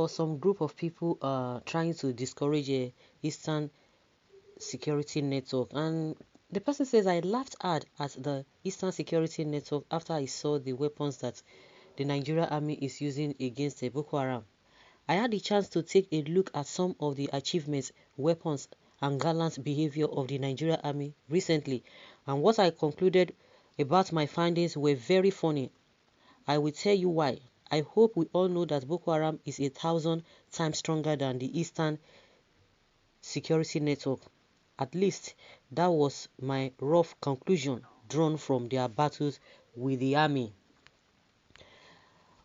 saw some group of people trying to discourage a Eastern Security Network, and the person says, I laughed hard at the Eastern Security Network after I saw the weapons that the Nigeria Army is using against the Boko Haram. I had the chance to take a look at some of the achievements, weapons, and gallant behavior of the Nigeria Army recently, and what I concluded about my findings were very funny. I will tell you why. I hope we all know that Boko Haram is 1,000 times stronger than the Eastern Security Network. At least, that was my rough conclusion drawn from their battles with the army.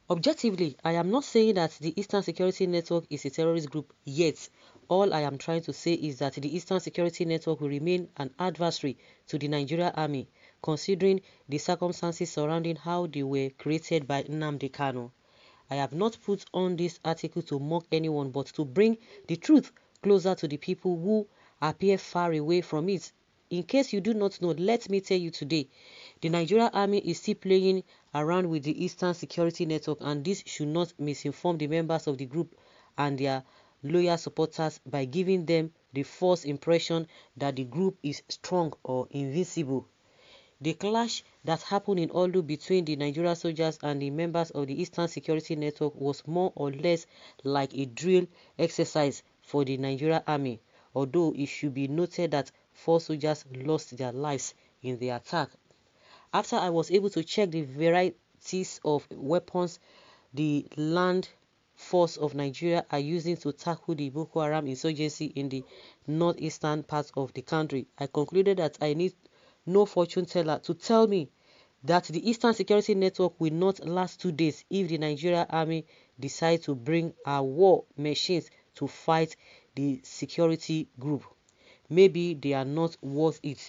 Objectively, I am not saying that the Eastern Security Network is a terrorist group yet. All I am trying to say is that the Eastern Security Network will remain an adversary to the Nigeria Army, considering the circumstances surrounding how they were created by Nnamdi Kanu. I have not put on this article to mock anyone, but to bring the truth closer to the people who appear far away from it. In case you do not know, let me tell you today, the Nigeria Army is still playing around with the Eastern Security Network, and this should not misinform the members of the group and their loyal supporters by giving them the false impression that the group is strong or invincible. The clash that happened in Olu between the Nigeria soldiers and the members of the Eastern Security Network was more or less like a drill exercise for the Nigeria Army, although it should be noted that 4 soldiers lost their lives in the attack. After I was able to check the varieties of weapons the land force of Nigeria are using to tackle the Boko Haram insurgency in the northeastern part of the country, I concluded that I need no fortune teller to tell me that the Eastern Security Network will not last 2 days if the Nigeria Army decides to bring our war machines to fight the security group. Maybe they are not worth it.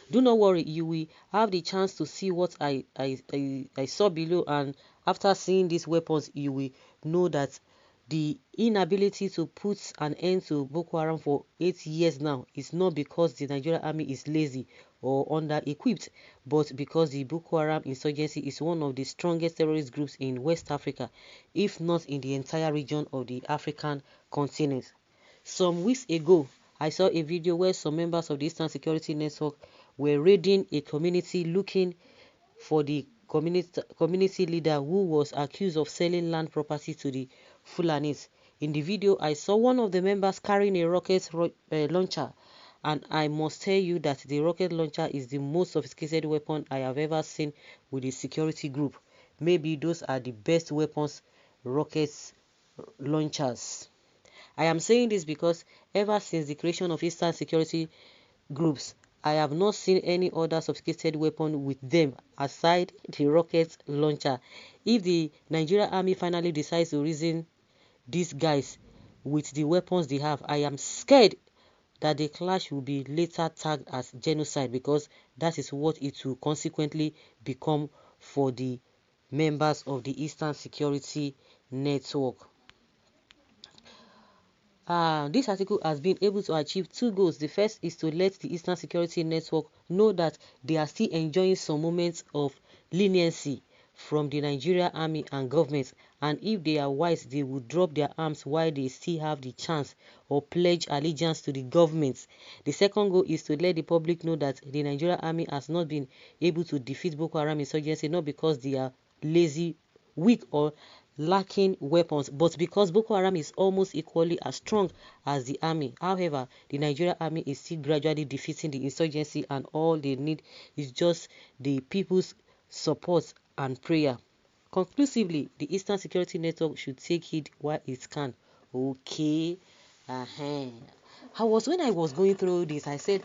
Do not worry, you will have the chance to see what I saw below, and after seeing these weapons, you will know that the inability to put an end to Boko Haram for 8 years now is not because the Nigerian army is lazy or under-equipped, but because the Boko Haram insurgency is one of the strongest terrorist groups in West Africa, if not in the entire region of the African continent. Some weeks ago, I saw a video where some members of the Eastern Security Network were raiding a community looking for the community leader who was accused of selling land property to the Fulanis. In the video, I saw one of the members carrying a rocket launcher, and I must tell you that the rocket launcher is the most sophisticated weapon I have ever seen with a security group. Maybe those are the best weapons, rocket launchers. I am saying this because ever since the creation of Eastern Security groups, I have not seen any other sophisticated weapon with them aside the rocket launcher. If the Nigerian army finally decides to reason these guys with the weapons they have, I am scared that the clash will be later tagged as genocide, because that is what it will consequently become for the members of the Eastern Security Network. This article has been able to achieve 2 goals. The first is to let the Eastern Security Network know that they are still enjoying some moments of leniency from the Nigerian army and government, and if they are wise, they will drop their arms while they still have the chance, or pledge allegiance to the government. The second goal is to let the public know that the Nigerian army has not been able to defeat Boko Haram insurgency, not because they are lazy, weak, or lacking weapons, but because Boko Haram is almost equally as strong as the army. However, the Nigerian army is still gradually defeating the insurgency, and all they need is just the people's support and prayer. Conclusively, the Eastern Security Network should take heed while it can. Okay. When I was going through this, I said,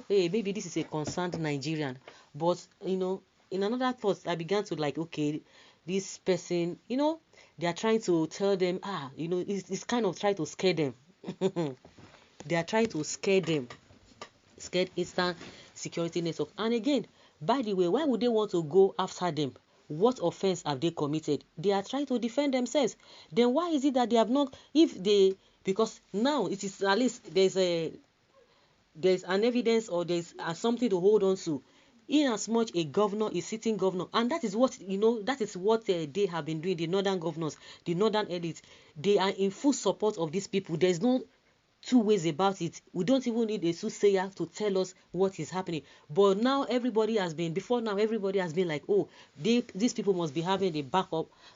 hey, maybe this is a concerned Nigerian. But, in another thought, I began to okay, this person, they are trying to tell them, it's kind of trying to scare them. They are trying to scare them. Scared Eastern Security Network. And again, by the way, why would they want to go after them? What offense have they committed? They are trying to defend themselves. Then why is it that they have not, because now it is at least there's an evidence, or there's something to hold on to. in as much a governor is sitting governor, and that is what that is what they have been doing. The northern governors, the northern elites, they are in full support of these people. There's no two ways about it. We don't even need a soothsayer to tell us what is happening. But now everybody has been like, oh, these people must be having the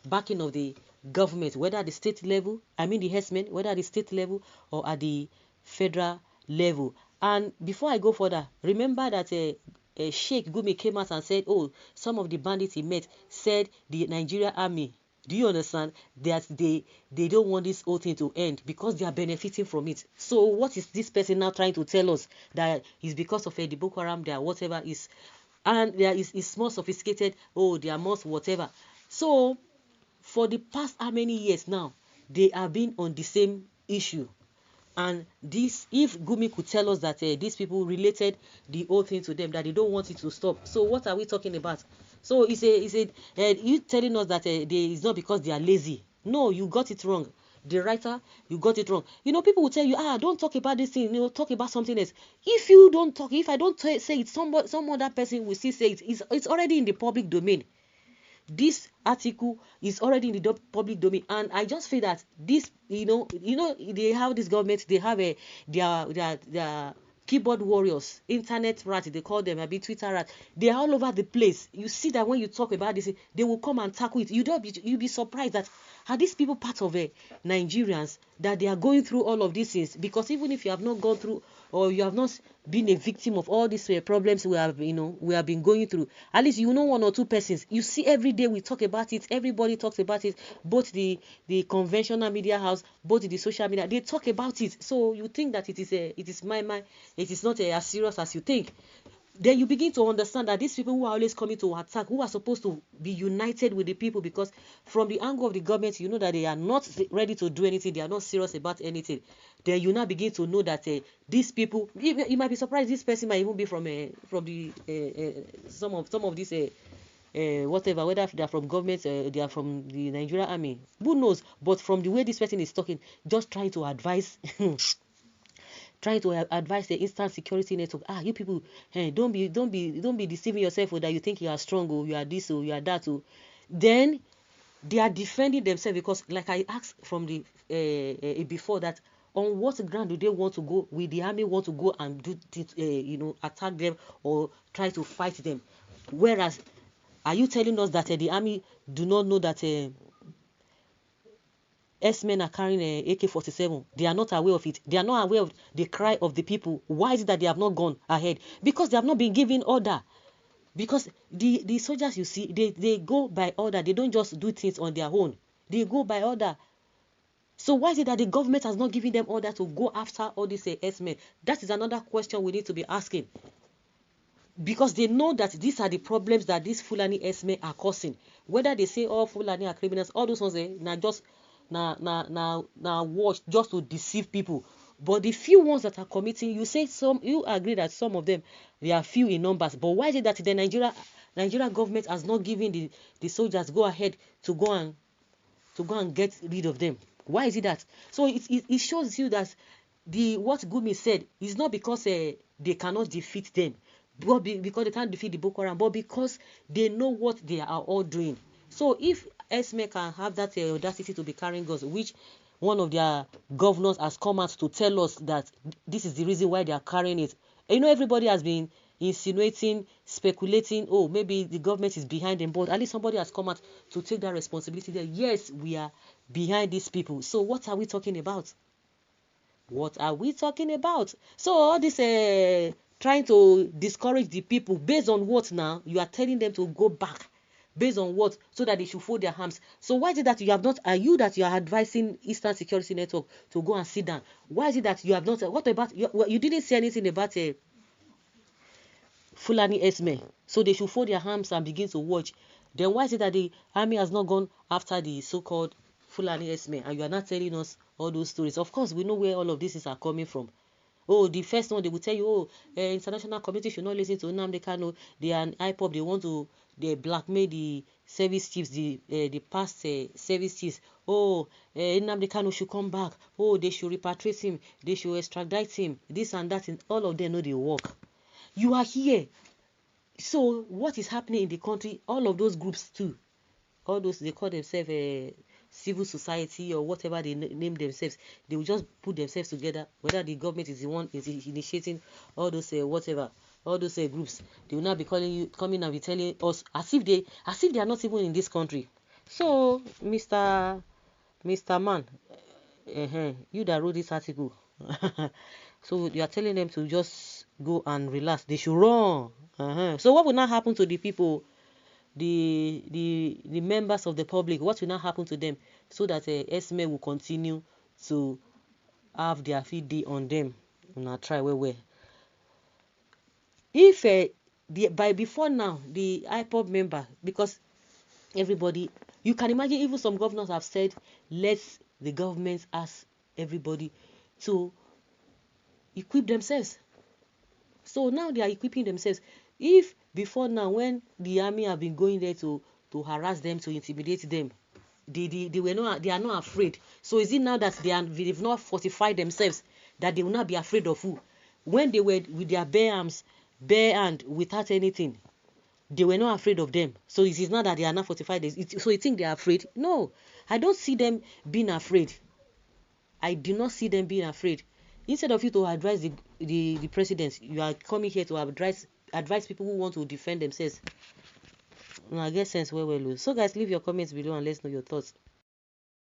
backing of the government, whether at the state level, the herdsmen, whether at the state level or at the federal level. And before I go further, remember that Sheikh Gumi came out and said, oh, some of the bandits he met said the Nigeria army, do you understand, that they don't want this whole thing to end because they are benefiting from it. So what is this person now trying to tell us? That is because of the Boko Haram, there whatever is, and there is more sophisticated, oh, they are more whatever. So for the past how many years now, they have been on the same issue. And this, if Gumi could tell us that these people related the whole thing to them, that they don't want it to stop. So what are we talking about? So you telling us that it's not because they are lazy. No, you got it wrong. The writer, you got it wrong. People will tell you, don't talk about this thing, talk about something else. If you don't talk, if I don't say it, some other person will still say it. It's already in the public domain. This article is already in the public domain, and I just feel that this, they have this government, they have their keyboard warriors, internet rats, they call them, maybe Twitter rats. They're all over the place. You see that when you talk about this, they will come and tackle it. You'll be surprised that are these people part of Nigerians, that they are going through all of these things. Because even if you have not gone through, or you have not been a victim of all these problems we have been going through, at least one or two persons. You see, every day we talk about it. Everybody talks about it. Both the conventional media house, both the social media, they talk about it. So you think that it is not as serious as you think. Then you begin to understand that these people who are always coming to attack, who are supposed to be united with the people, because from the angle of the government, you know that they are not ready to do anything, they are not serious about anything. Then you now begin to know that these people, you might be surprised, this person might even be from the some of these whatever, whether they are from government, they are from the Nigerian army, who knows? But from the way this person is talking, just trying to advise the instant security network. You people, don't be deceiving yourself, or that you think you are strong, or you are this, or you are that, or then they are defending themselves. Because like I asked from the before, that on what ground do they want to go? Will the army want to go and do attack them or try to fight them? Whereas, are you telling us that the army do not know that S-men are carrying AK-47? They are not aware of it. They are not aware of the cry of the people. Why is it that they have not gone ahead? Because they have not been given order. Because the soldiers, you see, they go by order. They don't just do things on their own. They go by order. So why is it that the government has not given them order to go after all these S-men? That is another question we need to be asking. Because they know that these are the problems that these Fulani S-men are causing. Whether they say all Fulani are criminals, all those ones, now watch just to deceive people. But the few ones that are committing, you agree that some of them, they are few in numbers. But why is it that the Nigeria government has not given the soldiers go ahead to go and get rid of them? Why is it that? So it shows you that what Gumi said is not because they cannot defeat them, but because they can't defeat the Boko Haram, but because they know what they are all doing. So if Esme can have that audacity to be carrying guns, which one of their governors has come out to tell us that this is the reason why they are carrying it. Everybody has been insinuating, speculating, oh, maybe the government is behind them, but at least somebody has come out to take that responsibility that, yes, we are behind these people. So what are we talking about? What are we talking about? So all this trying to discourage the people, based on what now? You are telling them to go back. Based on what? So that they should fold their arms. So why is it that you have not, you are advising Eastern Security Network to go and sit down? Why is it that you have not, what about, you didn't say anything about Fulani Esme, so they should fold their arms and begin to watch. Then why is it that the army has not gone after the so-called Fulani Esme, and you are not telling us all those stories? Of course, we know where all of these are coming from. Oh, the first one, they will tell you, international community should not listen to Nnamdi Kanu. They are an IPOB, they blackmail the service chiefs, the past service chiefs. Oh, Nnamdi Kanu should come back. Oh, they should repatriate him. They should extradite him. This and that, and all of them know they work. You are here So what is happening in the country, all of those groups too, all those, they call themselves civil society or whatever they name themselves, they will just put themselves together, whether the government is the one is initiating all those whatever, all those groups, they will not be calling you, coming and be telling us as if they are not even in this country. So Mr. Man, you that wrote this article, so you are telling them to just go and relax, they should run. So what will now happen to the people, the members of the public? What will now happen to them, so that Esme will continue to have their feed day on them? Una try well. If by before now the IPOB member, because everybody, you can imagine, even some governors have said, let the government ask everybody to equip themselves. So now they are equipping themselves. If before now, when the army have been going there to harass them, to intimidate them, they are not afraid. So is it now that they've not fortified themselves, that they will not be afraid of who? When they were with their bare arms, bare hand, without anything, they were not afraid of them. So it is not that they are not fortified. So you think they are afraid? No, I don't see them being afraid. I do not see them being afraid. Instead of you to advise the president, you are coming here to advise people who want to defend themselves. No, I get sense well. So guys, leave your comments below and let's know your thoughts.